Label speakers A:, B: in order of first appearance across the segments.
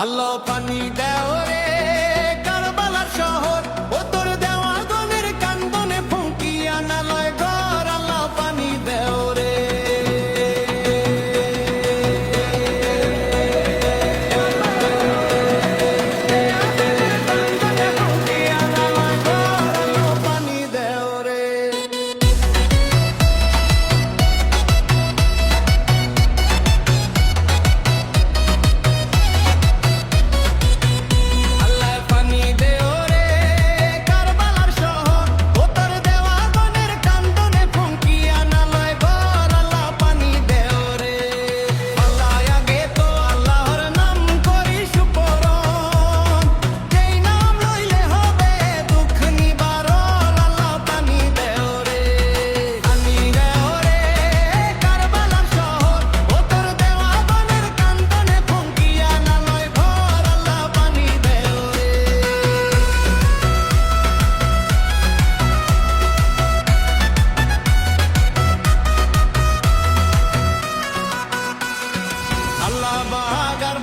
A: আল্লাহ পানি দেও রে কারবালার শহর, ও তোর দেওয়া গনের কান্দনে ফুঁকিয়া নালয় ঘর। আল্লাহ পানি দেও রে, আল্লাহ পানি দেও রে।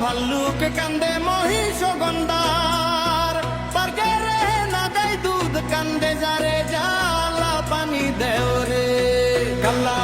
A: ভাল্লুক কান্দে মহিষ গন্ডার, পার্কে রে না দেয় দুধ কান্দে যারে জালা পানি দেও রে। কাল্লা